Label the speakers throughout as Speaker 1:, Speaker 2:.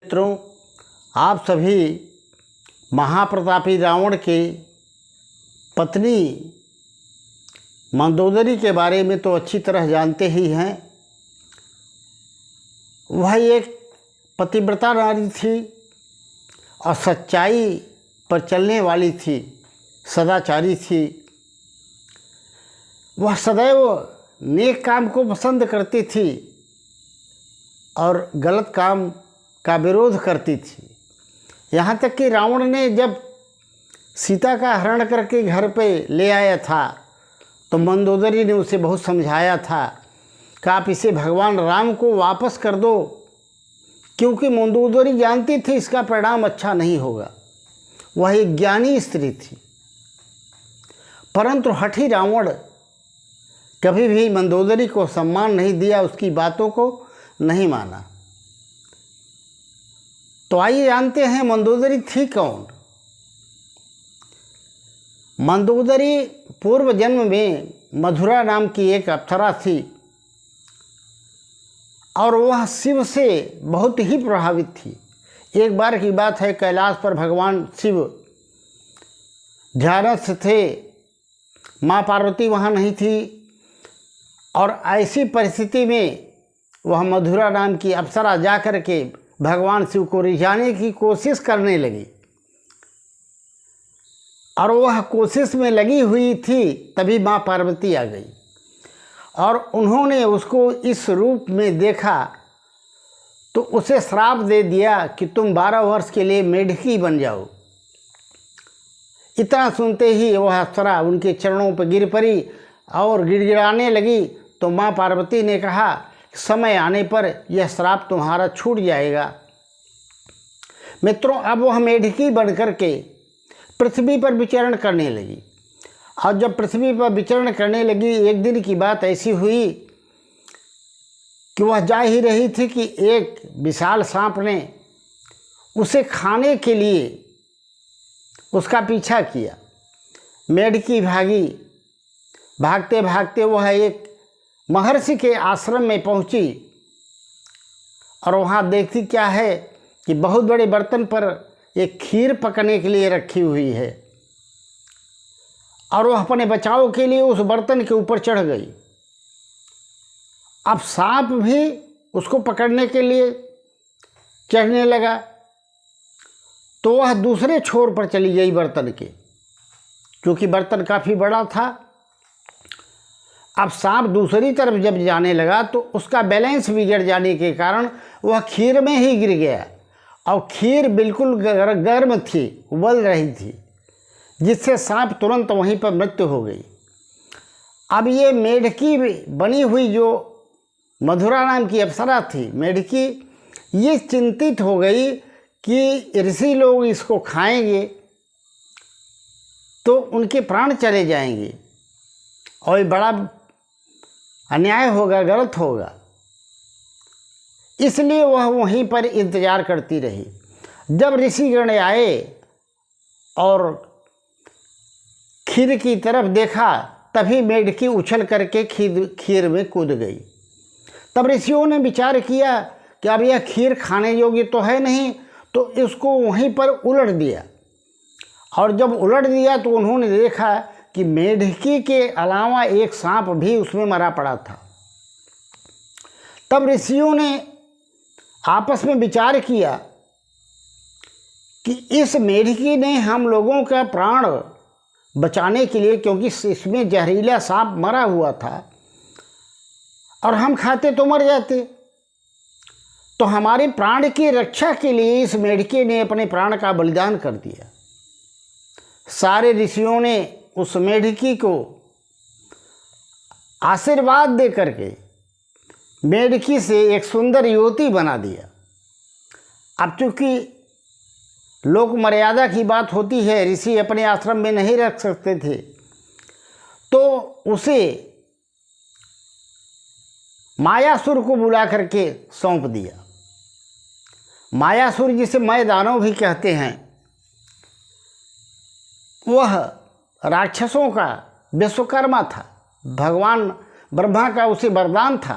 Speaker 1: मित्रों, आप सभी महाप्रतापी रावण के पत्नी मंदोदरी के बारे में तो अच्छी तरह जानते ही हैं। वह एक पतिव्रता नारी थी और सच्चाई पर चलने वाली थी, सदाचारी थी। वह सदैव नेक काम को पसंद करती थी और गलत काम का विरोध करती थी। यहाँ तक कि रावण ने जब सीता का हरण करके घर पे ले आया था तो मंदोदरी ने उसे बहुत समझाया था कि आप इसे भगवान राम को वापस कर दो, क्योंकि मंदोदरी जानती थी इसका परिणाम अच्छा नहीं होगा। वह एक ज्ञानी स्त्री थी, परंतु हठी रावण कभी भी मंदोदरी को सम्मान नहीं दिया, उसकी बातों को नहीं माना। तो आइए जानते हैं मंदोदरी थी कौन। मंदोदरी पूर्व जन्म में मधुरा नाम की एक अप्सरा थी और वह शिव से बहुत ही प्रभावित थी। एक बार की बात है, कैलाश पर भगवान शिव ध्यानस्थ थे, माँ पार्वती वहाँ नहीं थी और ऐसी परिस्थिति में वह मधुरा नाम की अप्सरा जा कर के भगवान शिव को रिझाने की कोशिश करने लगी और वह कोशिश में लगी हुई थी। तभी माँ पार्वती आ गई और उन्होंने उसको इस रूप में देखा तो उसे श्राप दे दिया कि तुम 12 वर्ष के लिए मेढकी बन जाओ। इतना सुनते ही वह अप्सरा उनके चरणों पर गिर पड़ी और गिड़गिड़ाने लगी। तो माँ पार्वती ने कहा, समय आने पर यह श्राप तुम्हारा छूट जाएगा। मित्रों, अब वह मेढकी बन करके पृथ्वी पर विचरण करने लगी और जब पृथ्वी पर विचरण करने लगी, एक दिन की बात ऐसी हुई कि वह जा ही रही थी कि एक विशाल सांप ने उसे खाने के लिए उसका पीछा किया। मेढकी भागी, भागते भागते वह एक महर्षि के आश्रम में पहुंची और वहाँ देखती क्या है कि बहुत बड़े बर्तन पर एक खीर पकने के लिए रखी हुई है और वह अपने बचाव के लिए उस बर्तन के ऊपर चढ़ गई। अब सांप भी उसको पकड़ने के लिए चढ़ने लगा तो वह दूसरे छोर पर चली गई बर्तन के, क्योंकि बर्तन काफ़ी बड़ा था। अब सांप दूसरी तरफ जब जाने लगा तो उसका बैलेंस बिगड़ जाने के कारण वह खीर में ही गिर गया और खीर बिल्कुल गर्म थी, उबल रही थी, जिससे सांप तुरंत वहीं पर मृत्यु हो गई। अब ये मेढकी बनी हुई जो मधुरा नाम की अप्सरा थी, मेढकी, ये चिंतित हो गई कि ऋषि लोग इसको खाएंगे तो उनके प्राण चले जाएंगे और ये बड़ा अन्याय होगा, गलत होगा। इसलिए वह वहीं पर इंतज़ार करती रही। जब ऋषिगण आए और खीर की तरफ देखा तभी मेढकी उछल करके खीर में कूद गई। तब ऋषियों ने विचार किया कि अब यह खीर खाने योग्य तो है नहीं, तो इसको वहीं पर उलट दिया और जब उलट दिया तो उन्होंने देखा कि मेढकी के अलावा एक सांप भी उसमें मरा पड़ा था। तब ऋषियों ने आपस में विचार किया कि इस मेढकी ने हम लोगों का प्राण बचाने के लिए, क्योंकि इसमें जहरीला सांप मरा हुआ था और हम खाते तो मर जाते, तो हमारे प्राण की रक्षा के लिए इस मेढकी ने अपने प्राण का बलिदान कर दिया। सारे ऋषियों ने उस मेढकी को आशीर्वाद दे करके मेढकी से एक सुंदर युवती बना दिया। अब चूंकि लोक मर्यादा की बात होती है, ऋषि अपने आश्रम में नहीं रख सकते थे, तो उसे मायासुर को बुला करके सौंप दिया। मायासुर, जिसे मय दानव भी कहते हैं, वह राक्षसों का विश्वकर्मा था, भगवान ब्रह्मा का उसे वरदान था।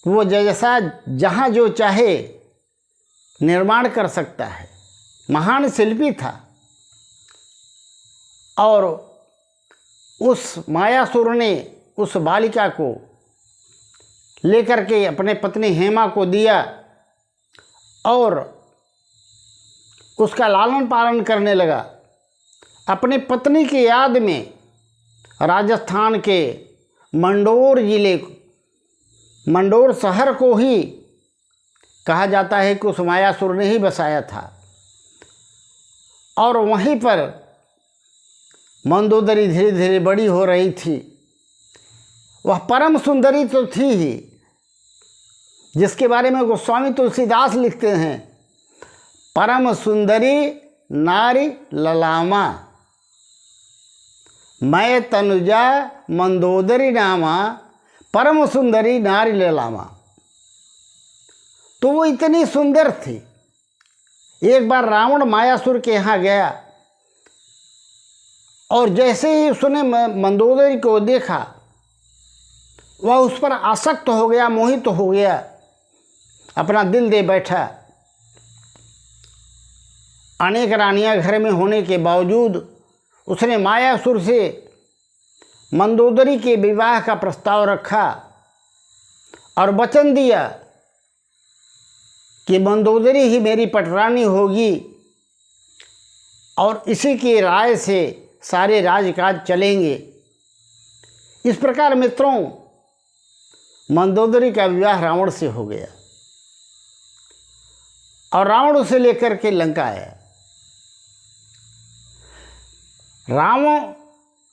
Speaker 1: वो जैसा जहाँ जो चाहे निर्माण कर सकता है, महान शिल्पी था। और उस मायासुर ने उस बालिका को लेकर के अपने पत्नी हेमा को दिया और उसका लालन पालन करने लगा। अपनी पत्नी की याद में राजस्थान के मंडोर जिले, मंडोर शहर को ही कहा जाता है कि उस मायासुर ने ही बसाया था। और वहीं पर मंदोदरी धीरे धीरे बड़ी हो रही थी। वह परम सुंदरी तो थी ही, जिसके बारे में गोस्वामी तुलसीदास लिखते हैं, परम सुंदरी नारी ललामा, मैं तनुजा मंदोदरी नामा, परम सुंदरी नारी ललामा। तो वो इतनी सुंदर थी। एक बार रावण मायासुर के यहाँ गया और जैसे ही उसने मंदोदरी को देखा, वह उस पर आसक्त हो गया, मोहित हो गया, अपना दिल दे बैठा। अनेक रानियां घर में होने के बावजूद उसने मायासुर से मंदोदरी के विवाह का प्रस्ताव रखा और वचन दिया कि मंदोदरी ही मेरी पटरानी होगी और इसी की राय से सारे राजकाज चलेंगे। इस प्रकार मित्रों, मंदोदरी का विवाह रावण से हो गया और रावण उसे लेकर के लंका आया।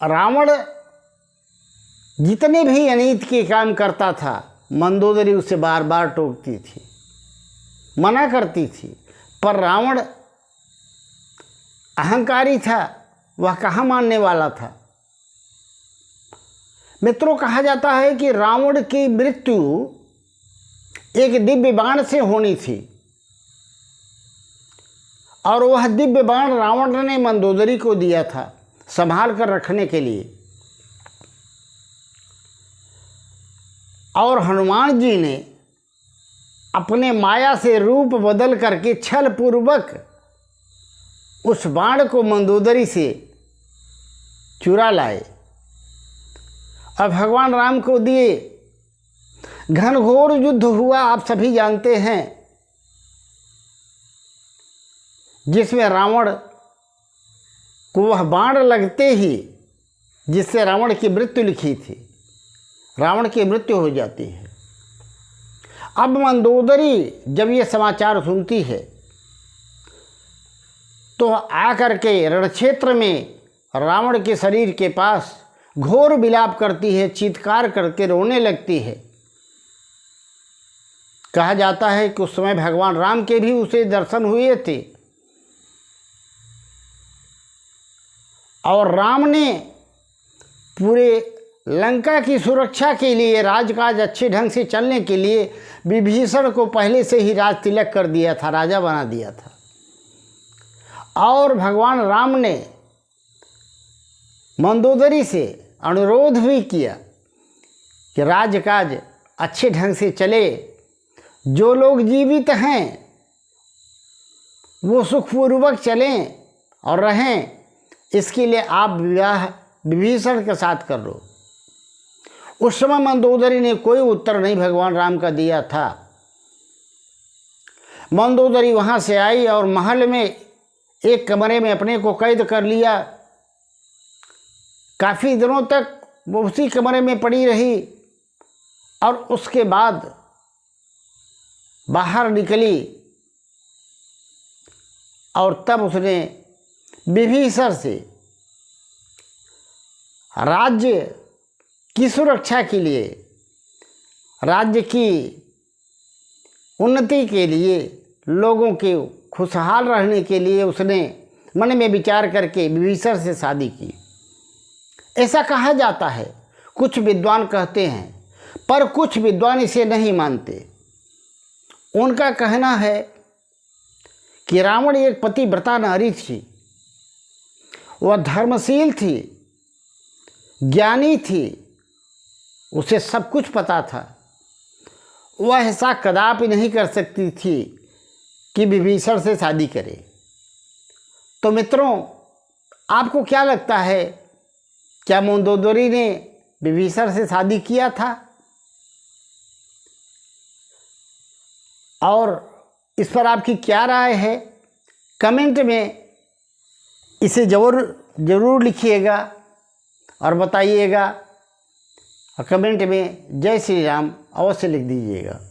Speaker 1: रावण जितने भी अनीत के काम करता था, मंदोदरी उसे बार बार टोकती थी, मना करती थी। पर रावण अहंकारी था, वह कहाँ मानने वाला था। मित्रों, कहा जाता है कि रावण की मृत्यु एक दिव्य बाण से होनी थी और वह दिव्य बाण रावण ने मंदोदरी को दिया था संभाल कर रखने के लिए। और हनुमान जी ने अपने माया से रूप बदल करके छल पूर्वक उस बाण को मंदोदरी से चुरा लाए और भगवान राम को दिए। घनघोर युद्ध हुआ, आप सभी जानते हैं, जिसमें रावण को वह बाण लगते ही, जिससे रावण की मृत्यु लिखी थी, रावण की मृत्यु हो जाती है। अब मंदोदरी जब ये समाचार सुनती है तो आकर के रणक्षेत्र में रावण के शरीर के पास घोर विलाप करती है, चीत्कार करके रोने लगती है। कहा जाता है कि उस समय भगवान राम के भी उसे दर्शन हुए थे और राम ने पूरे लंका की सुरक्षा के लिए, राजकाज अच्छे ढंग से चलने के लिए विभीषण को पहले से ही राज तिलक कर दिया था, राजा बना दिया था। और भगवान राम ने मंदोदरी से अनुरोध भी किया कि राजकाज अच्छे ढंग से चले, जो लोग जीवित हैं वो सुखपूर्वक चलें और रहें, इसके लिए आप विवाह विभीषण के साथ कर लो। उस समय मंदोदरी ने कोई उत्तर नहीं भगवान राम का दिया था। मंदोदरी वहाँ से आई और महल में एक कमरे में अपने को कैद कर लिया। काफ़ी दिनों तक वो उसी कमरे में पड़ी रही और उसके बाद बाहर निकली और तब उसने विभीषण से राज्य की सुरक्षा के लिए, राज्य की उन्नति के लिए, लोगों के खुशहाल रहने के लिए उसने मन में विचार करके विभीषण से शादी की। ऐसा कहा जाता है, कुछ विद्वान कहते हैं, पर कुछ विद्वान इसे नहीं मानते। उनका कहना है कि रावण एक पतिव्रता नारी थी, वह धर्मशील थी, ज्ञानी थी, उसे सब कुछ पता था। वह ऐसा कदापि नहीं कर सकती थी कि विभीषण से शादी करे। तो मित्रों, आपको क्या लगता है, क्या मंदोदरी ने विभीषण से शादी किया था? और इस पर आपकी क्या राय है? कमेंट में इसे ज़रूर लिखिएगा और बताइएगा। और कमेंट में जय श्री राम अवश्य लिख दीजिएगा।